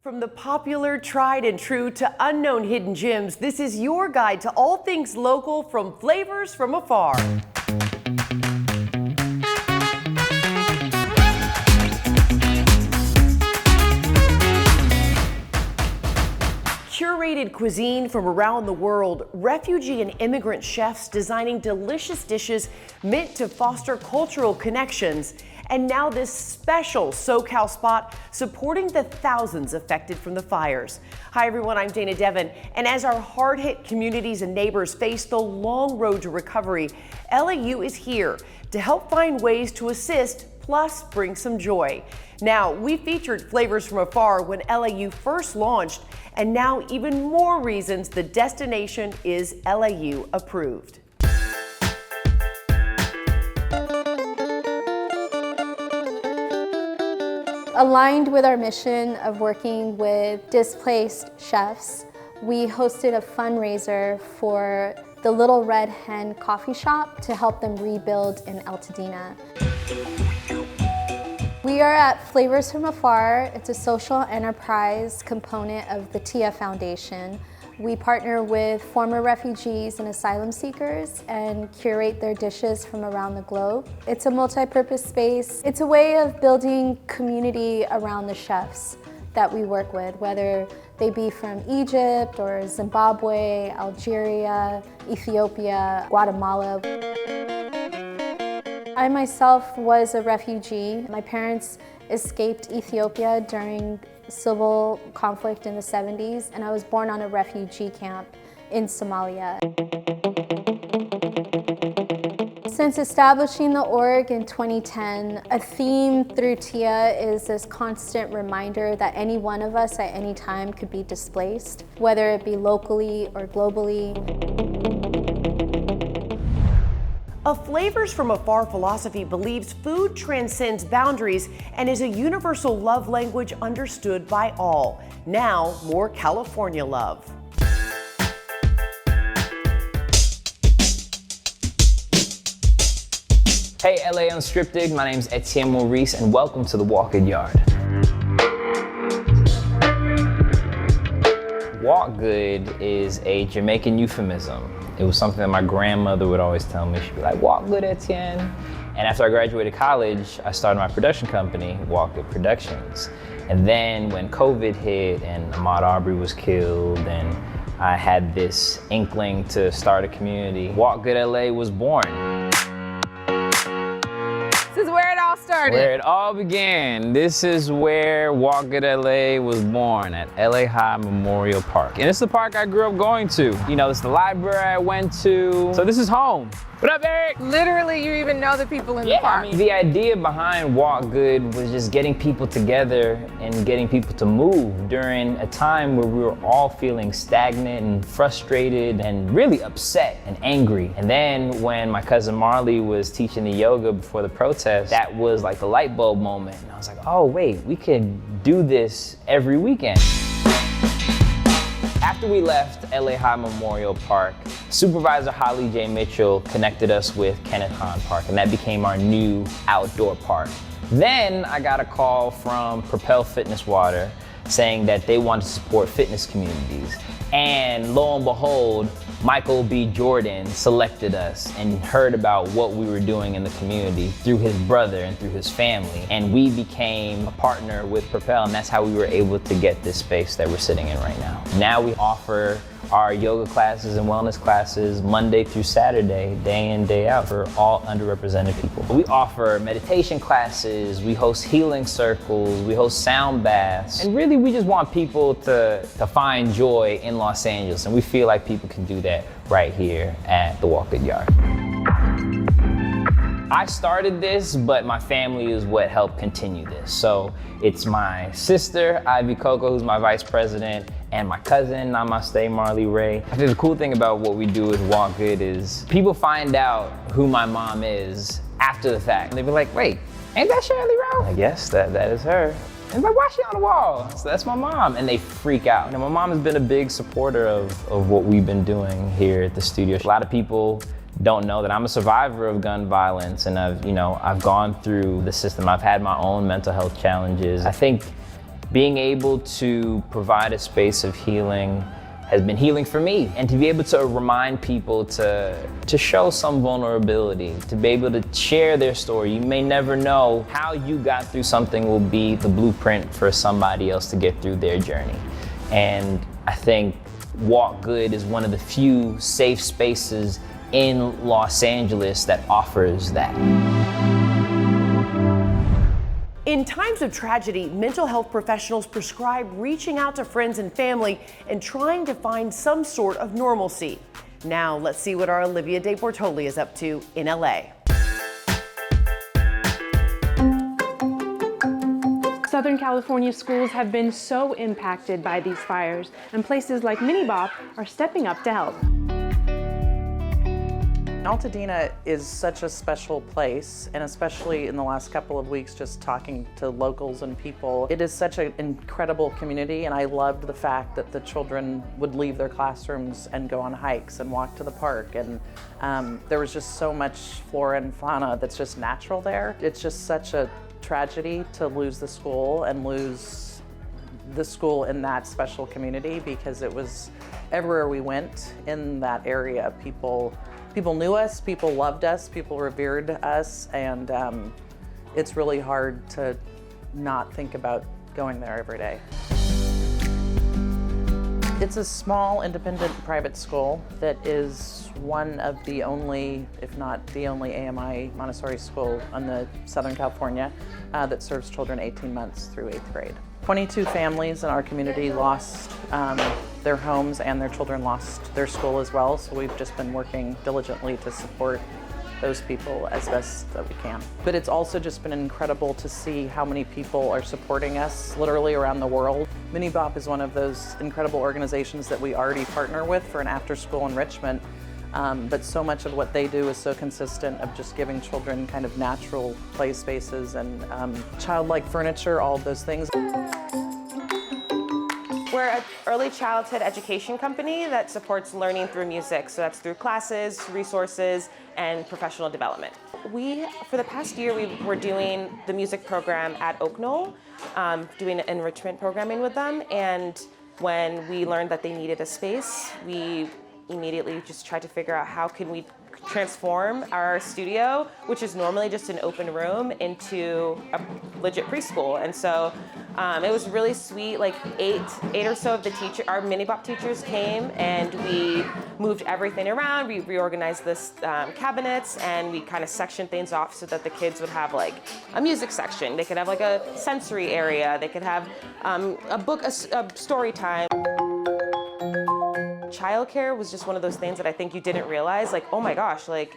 From the popular, tried and true to unknown hidden gems, this is your guide to all things local from Flavors from Afar. Curated cuisine from around the world, refugee and immigrant chefs designing delicious dishes meant to foster cultural connections. And now this special SoCal spot supporting the thousands affected from the fires. Hi everyone, I'm Dana Devon, and as our hard-hit communities and neighbors face the long road to recovery, LAU is here to help find ways to assist, plus bring some joy. Now, we featured Flavors from Afar when LAU first launched, and now even more reasons the destination is LAU approved. Aligned with our mission of working with displaced chefs, we hosted a fundraiser for the Little Red Hen coffee shop to help them rebuild in Altadena. We are at Flavors from Afar. It's a social enterprise component of the TIA Foundation. We partner with former refugees and asylum seekers and curate their dishes from around the globe. It's a multi-purpose space. It's a way of building community around the chefs that we work with, whether they be from Egypt or Zimbabwe, Algeria, Ethiopia, Guatemala. I myself was a refugee. My parents escaped Ethiopia during civil conflict in the 70s, and I was born on a refugee camp in Somalia. Since establishing the org in 2010, a theme through TIA is this constant reminder that any one of us at any time could be displaced, whether it be locally or globally. A Flavors from Afar philosophy believes food transcends boundaries and is a universal love language understood by all. Now, more California love. Hey LA Unscripted, my name's Etienne Maurice and welcome to the Walk Good Yard. Walk good is a Jamaican euphemism. It was something that my grandmother would always tell me. She'd be like, walk good, Etienne. And after I graduated college, I started my production company, Walk Good Productions. And then when COVID hit and Ahmaud Arbery was killed and I had this inkling to start a community, Walk Good LA was born. This is where it all started. Where it all began. This is where Walk Good LA was born, at LA High Memorial Park. And it's the park I grew up going to. You know, it's the library I went to. So this is home. What up, Eric? Literally, you even know the people in the park. I mean, the idea behind Walk Good was just getting people together and getting people to move during a time where we were all feeling stagnant and frustrated and really upset and angry. And then when my cousin Marley was teaching the yoga before the protest, that was like the light bulb moment. And I was like, oh wait, we could do this every weekend. After we left LA High Memorial Park, Supervisor Holly J. Mitchell connected us with Kenneth Hahn Park, and that became our new outdoor park. Then I got a call from Propel Fitness Water saying that they wanted to support fitness communities. And lo and behold, Michael B. Jordan selected us and heard about what we were doing in the community through his brother and through his family. And we became a partner with Propel, and that's how we were able to get this space that we're sitting in right now. Now we offer our yoga classes and wellness classes Monday through Saturday, day in, day out, for all underrepresented people. We offer meditation classes, we host healing circles, we host sound baths, and really we just want people to find joy in Los Angeles, and we feel like people can do that right here at the Walk Good Yard. I started this, but my family is what helped continue this. So it's my sister, Ivy Coco, who's my vice president, and my cousin, Namaste Marley Ray. I think the cool thing about what we do with Walk Good is people find out who my mom is after the fact. And they be like, wait, ain't that Shirley Rowe? I guess that is her. And like, why is she on the wall? So that's my mom. And they freak out. You know, my mom has been a big supporter of what we've been doing here at the studio. A lot of people don't know that I'm a survivor of gun violence, and I've gone through the system. I've had my own mental health challenges. I think Being able to provide a space of healing has been healing for me, and to be able to remind people to show some vulnerability, to be able to share their story. You may never know how you got through something will be the blueprint for somebody else to get through their journey. And I think Walk Good is one of the few safe spaces in Los Angeles that offers that. In times of tragedy, mental health professionals prescribe reaching out to friends and family and trying to find some sort of normalcy. Now, let's see what our Olivia De Bortoli is up to in LA. Southern California schools have been so impacted by these fires, and places like Minibop are stepping up to help. Altadena is such a special place, and especially in the last couple of weeks just talking to locals and people. It is such an incredible community, and I loved the fact that the children would leave their classrooms and go on hikes and walk to the park, and there was just so much flora and fauna that's just natural there. It's just such a tragedy to lose the school and lose the school in that special community, because it was everywhere we went in that area, people knew us, people loved us, people revered us, and it's really hard to not think about going there every day. It's a small, independent private school that is one of the only, if not the only, AMI Montessori school in the Southern California that serves children 18 months through 8th grade. 22 families in our community lost their homes, and their children lost their school as well, so we've just been working diligently to support those people as best that we can. But it's also just been incredible to see how many people are supporting us literally around the world. Minibop is one of those incredible organizations that we already partner with for an after-school enrichment, but so much of what they do is so consistent of just giving children kind of natural play spaces and childlike furniture, all of those things. We're an early childhood education company that supports learning through music. So that's through classes, resources, and professional development. For the past year, we were doing the music program at Oak Knoll, doing enrichment programming with them. And when we learned that they needed a space, we immediately just tried to figure out how can we transform our studio, which is normally just an open room, into a legit preschool. And so it was really sweet. Like eight or so of our Minibop teachers came, and we moved everything around. We reorganized this cabinets, and we kind of sectioned things off so that the kids would have like a music section. They could have like a sensory area. They could have a story time. Childcare was just one of those things that I think you didn't realize, like, oh my gosh, like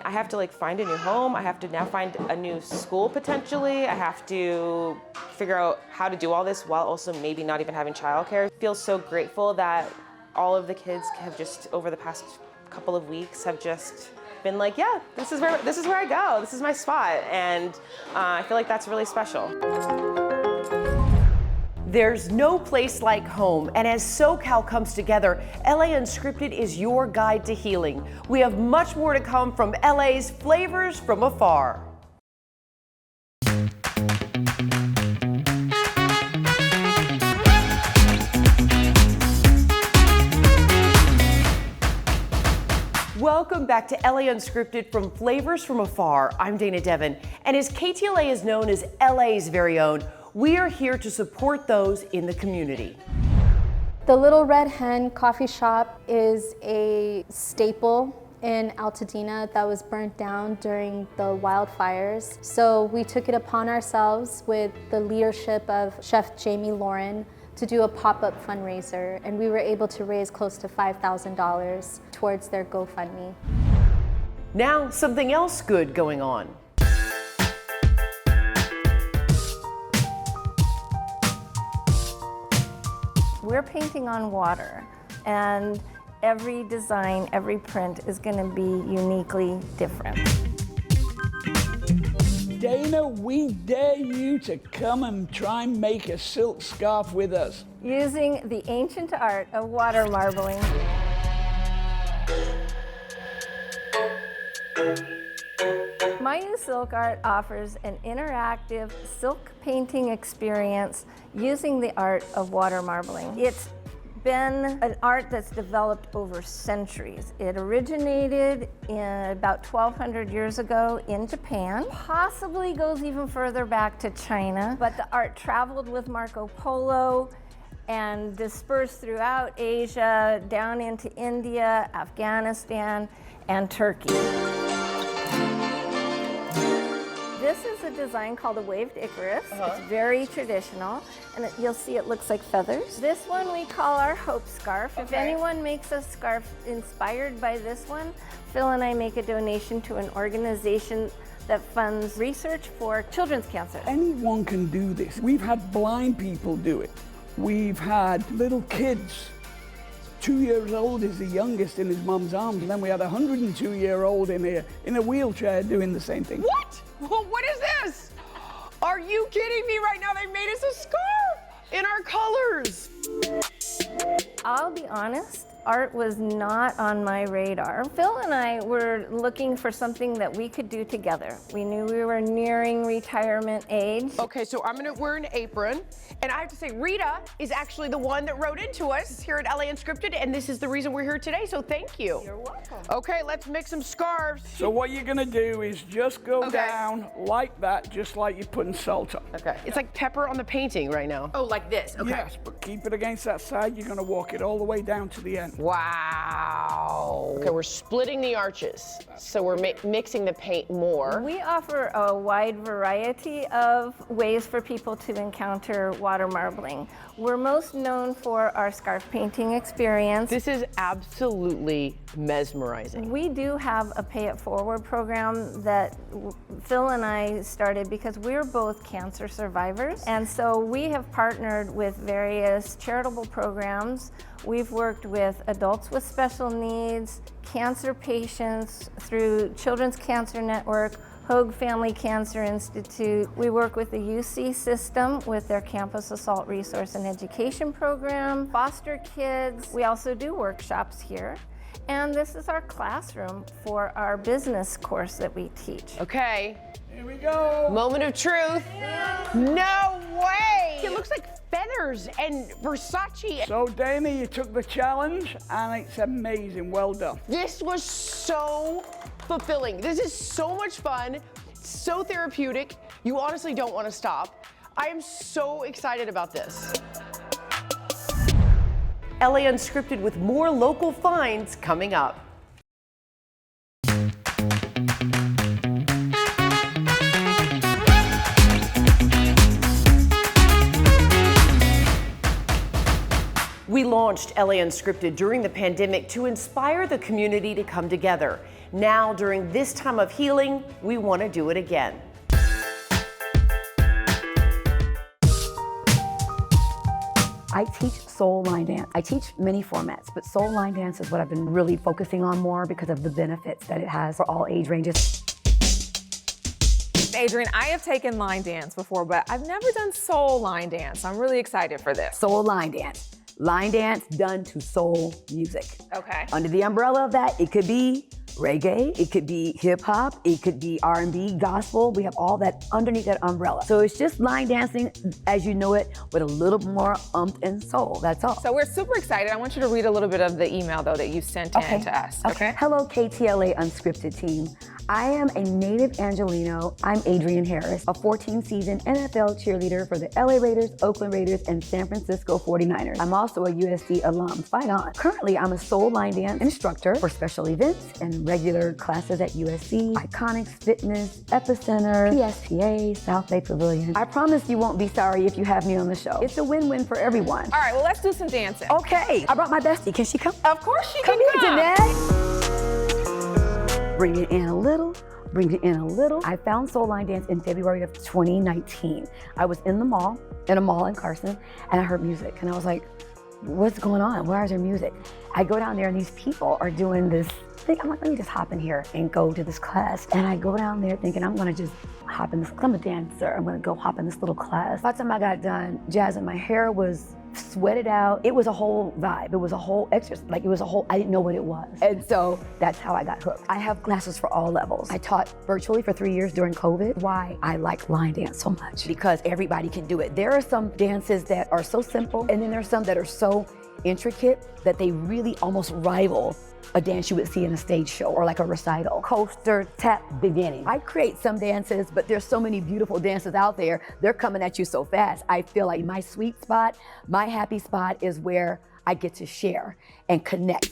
I have to like find a new home. I have to now find a new school potentially. I have to figure out how to do all this while also maybe not even having childcare. I feel so grateful that all of the kids have just over the past couple of weeks have just been like, yeah, this is where I go. This is my spot. And I feel like that's really special. There's no place like home, and as SoCal comes together, LA Unscripted is your guide to healing. We have much more to come from LA's Flavors from Afar. Welcome back to LA Unscripted from Flavors from Afar. I'm Dana Devin, and as KTLA is known as LA's very own, we are here to support those in the community. The Little Red Hen coffee shop is a staple in Altadena that was burnt down during the wildfires. So we took it upon ourselves with the leadership of Chef Jamie Lauren to do a pop-up fundraiser, and we were able to raise close to $5,000 towards their GoFundMe. Now, something else good going on. We're painting on water, and every design, every print is going to be uniquely different. Dana, we dare you to come and try and make a silk scarf with us. Using the ancient art of water marbling. My New Silk Art offers an interactive silk painting experience using the art of water marbling. It's been an art that's developed over centuries. It originated in about 1200 years ago in Japan, possibly goes even further back to China, but the art traveled with Marco Polo and dispersed throughout Asia, down into India, Afghanistan, and Turkey. This is a design called a waved Icarus. It's very traditional, and you'll see it looks like feathers. This one we call our Hope Scarf. If anyone makes a scarf inspired by this one, Phil and I make a donation to an organization that funds research for children's cancer. Anyone can do this. We've had blind people do it. We've had little kids. 2 years old is the youngest in his mum's arms, and then we had a 102-year-old in a wheelchair doing the same thing. What? Well, what is this? Are you kidding me right now? They made us a scarf in our colors. I'll be honest, art was not on my radar. Phil and I were looking for something that we could do together. We knew we were nearing retirement age. Okay, so I'm gonna wear an apron, and I have to say, Rita is actually the one that wrote into us here at LA Unscripted, and this is the reason we're here today, so thank you. You're welcome. Okay, let's make some scarves. So what you're gonna do is just go down like that, just like you're putting salt on. Okay. It's like pepper on the painting right now. Oh, like this, okay. Yes, but keep it against that side. You're gonna walk it all the way down to the end. Wow. Okay, we're splitting the arches, so we're mixing the paint more. We offer a wide variety of ways for people to encounter water marbling. We're most known for our scarf painting experience. This is absolutely mesmerizing. We do have a pay it forward program that Phil and I started because we're both cancer survivors. And so we have partnered with various charitable programs. We've worked with adults with special needs, cancer patients through Children's Cancer Network, Hoag Family Cancer Institute. We work with the UC system with their Campus Assault Resource and Education program, foster kids. We also do workshops here. And this is our classroom for our business course that we teach. Okay. Here we go. Moment of truth. No way! It looks like feathers and Versace. So Dana, you took the challenge, and it's amazing. Well done. This was so fulfilling. This is so much fun, so therapeutic. You honestly don't want to stop. I am so excited about this. LA Unscripted with more local finds coming up. We launched LA Unscripted during the pandemic to inspire the community to come together. Now, during this time of healing, we want to do it again. I teach soul line dance. I teach many formats, but soul line dance is what I've been really focusing on more because of the benefits that it has for all age ranges. Adrian, I have taken line dance before, but I've never done soul line dance. I'm really excited for this. Soul line dance. Line dance done to soul music. Okay. Under the umbrella of that, it could be reggae, it could be hip hop, it could be R&B, gospel. We have all that underneath that umbrella. So it's just line dancing as you know it with a little more and soul, that's all. So we're super excited. I want you to read a little bit of the email though that you sent in to us. Okay. Hello KTLA Unscripted team. I am a native Angelino. I'm Adrian Harris, a 14-season NFL cheerleader for the LA Raiders, Oakland Raiders, and San Francisco 49ers. I'm also a USC alum. Fight on. Currently, I'm a soul line dance instructor for special events and regular classes at USC, Iconics Fitness, Epicenter, PSPA, South Bay Pavilion. I promise you won't be sorry if you have me on the show. It's a win-win for everyone. All right, well, let's do some dancing. Okay, I brought my bestie. Can she come? Of course she Come can here, Jeanette. Bring it in a little, bring it in a little. I found Soul Line Dance in February of 2019. I was in a mall in Carson, and I heard music, and I was like, what's going on? Why is there music? I go down there, and these people are doing this thing. I'm like, let me just hop in here and go to this class. And I go down there thinking I'm gonna just hop in this, I'm a dancer, I'm gonna go hop in this little class. By the time I got done jazzing, my hair was sweat it out. It was a whole vibe. It was a whole exercise. Like, it was a whole, I didn't know what it was. And so that's how I got hooked. I have classes for all levels. I taught virtually for 3 years during COVID. Why I like line dance so much, because everybody can do it. There are some dances that are so simple, and then there's some that are so intricate that they really almost rival a dance you would see in a stage show or like a recital. Coaster, tap, beginning. I create some dances, but there's so many beautiful dances out there. They're coming at you so fast. I feel like my sweet spot, my happy spot is where I get to share and connect.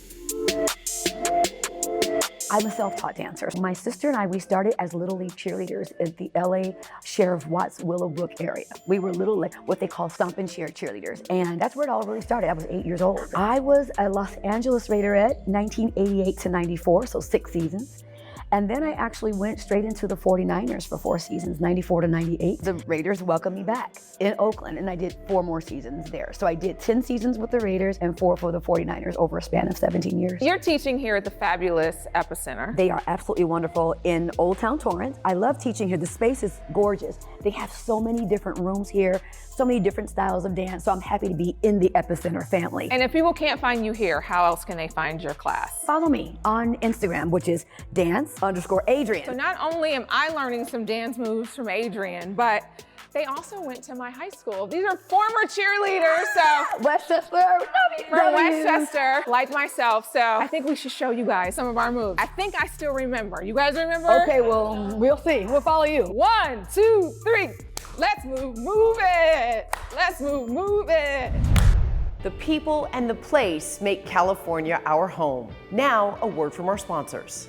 I'm a self-taught dancer. My sister and I, we started as Little League cheerleaders in the LA Sheriff Watts Willowbrook area. We were little, like what they call stomp and cheer cheerleaders. And that's where it all really started. I was 8 years old. I was a Los Angeles Raiderette, 1988 to 94, so 6 seasons. And then I actually went straight into the 49ers for 4 seasons, 94 to 98. The Raiders welcomed me back in Oakland, and I did 4 more seasons there. So I did 10 seasons with the Raiders and 4 for the 49ers over a span of 17 years. You're teaching here at the fabulous Epicenter. They are absolutely wonderful in Old Town Torrance. I love teaching here. The space is gorgeous. They have so many different rooms here, so many different styles of dance. So I'm happy to be in the Epicenter family. And if people can't find you here, how else can they find your class? Follow me on Instagram, which is dance_Adrian. So not only am I learning some dance moves from Adrian, but they also went to my high school. These are former cheerleaders, so Westchester, from Westchester, like myself. So I think we should show you guys some of our moves. I think I still remember. You guys remember? Okay, well, we'll see. We'll follow you. 1, 2, 3. Let's move it. Let's move it. The people and the place make California our home. Now, a word from our sponsors.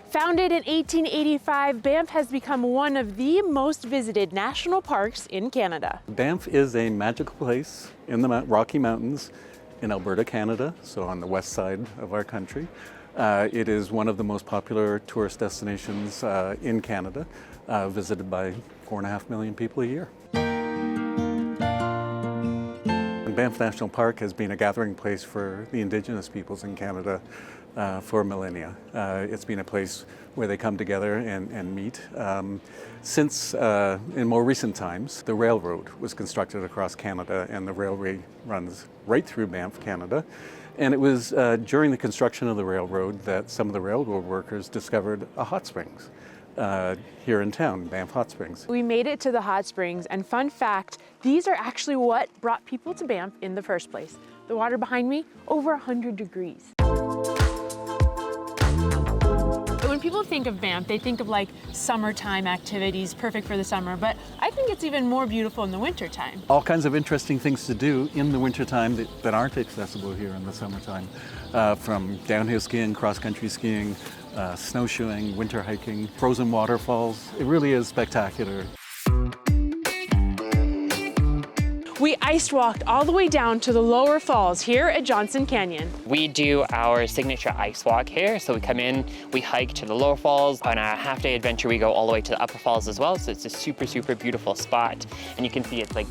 Founded in 1885, Banff has become one of the most visited national parks in Canada. Banff is a magical place in the Rocky Mountains in Alberta, Canada, so on the west side of our country. It is one of the most popular tourist destinations in Canada, visited by 4.5 million people a year. Banff National Park has been a gathering place for the Indigenous peoples in Canada for millennia. It's been a place where they come together and meet. Since, in more recent times, the railroad was constructed across Canada, and the railway runs right through Banff, Canada. And it was during the construction of the railroad that some of the railroad workers discovered a hot springs here in town, Banff Hot Springs. We made it to the hot springs, and fun fact, these are actually what brought people to Banff in the first place. The water behind me, over 100 degrees. When people think of Banff, they think of like summertime activities, perfect for the summer, but I think it's even more beautiful in the wintertime. All kinds of interesting things to do in the wintertime that aren't accessible here in the summertime, from downhill skiing, cross-country skiing, snowshoeing, winter hiking, frozen waterfalls. It really is spectacular. We ice walked all the way down to the lower falls here at Johnson Canyon. We do our signature ice walk here. So we come in, we hike to the lower falls. On a half-day adventure, we go all the way to the upper falls as well. So it's a super, super beautiful spot. And you can see it's like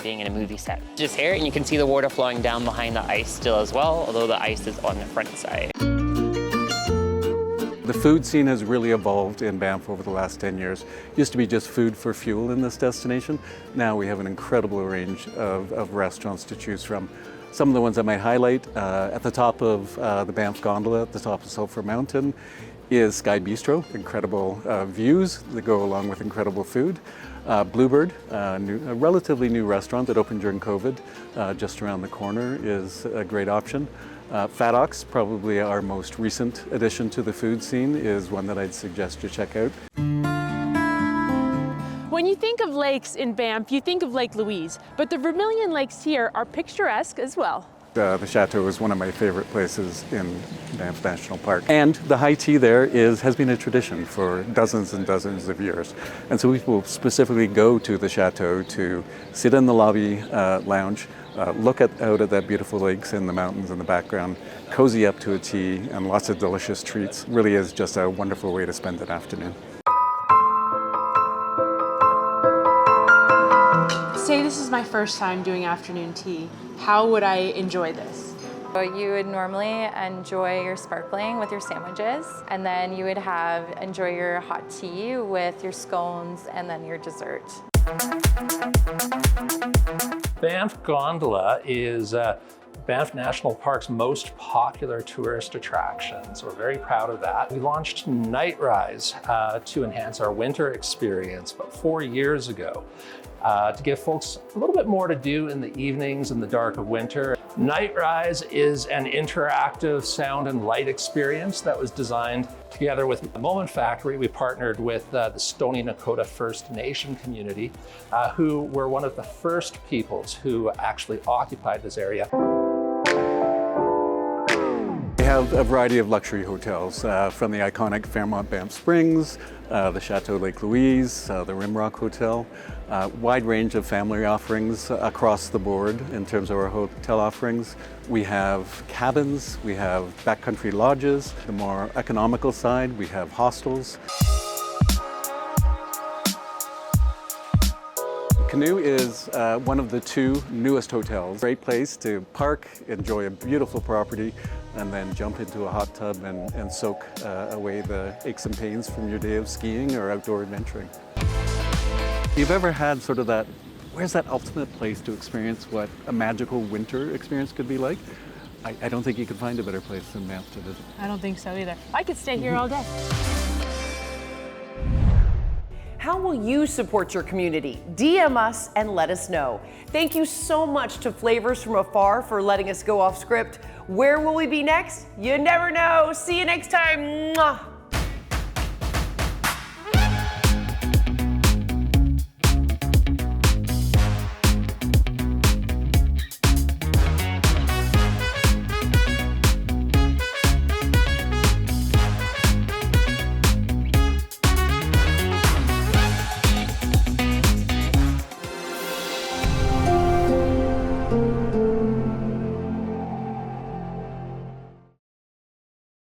being in a movie set. Just here, and you can see the water flowing down behind the ice still as well, although the ice is on the front side. The food scene has really evolved in Banff over the last 10 years. It used to be just food for fuel in this destination. Now we have an incredible range of restaurants to choose from. Some of the ones I might highlight, at the top of the Banff Gondola, at the top of Sulphur Mountain, is Sky Bistro. Incredible views that go along with incredible food. Bluebird, a relatively new restaurant that opened during COVID, just around the corner, is a great option. Fat Ox, probably our most recent addition to the food scene, is one that I'd suggest you check out. When you think of lakes in Banff, you think of Lake Louise, but the Vermilion Lakes here are picturesque as well. The Chateau is one of my favorite places in Banff National Park. And the high tea there has been a tradition for dozens and dozens of years. And so people specifically go to the Chateau to sit in the lobby lounge, look out at that beautiful lakes and the mountains in the background, cozy up to a tea and lots of delicious treats. Really is just a wonderful way to spend an afternoon. Say this is my first time doing afternoon tea. How would I enjoy this? So you would normally enjoy your sparkling with your sandwiches, and then you would enjoy your hot tea with your scones and then your dessert. Banff Gondola is Banff National Park's most popular tourist attraction, so we're very proud of that. We launched Night Rise to enhance our winter experience about 4 years ago to give folks a little bit more to do in the evenings in the dark of winter. Night Rise is an interactive sound and light experience that was designed together with the Moment Factory. We partnered with the Stoney Nakoda First Nation community, who were one of the first peoples who actually occupied this area. We have a variety of luxury hotels, from the iconic Fairmont Banff Springs, the Chateau Lake Louise, the Rimrock Hotel, wide range of family offerings across the board in terms of our hotel offerings. We have cabins, we have backcountry lodges. The more economical side, we have hostels. Canoe is one of the 2 newest hotels. Great place to park, enjoy a beautiful property, and then jump into a hot tub and soak away the aches and pains from your day of skiing or outdoor adventuring. If you've ever had sort of that, where's that ultimate place to experience what a magical winter experience could be like? I don't think you could find a better place than Banff to visit. I don't think so either. I could stay here all day. How will you support your community? DM us and let us know. Thank you so much to Flavors from Afar for letting us go off script. Where will we be next? You never know. See you next time. Mwah.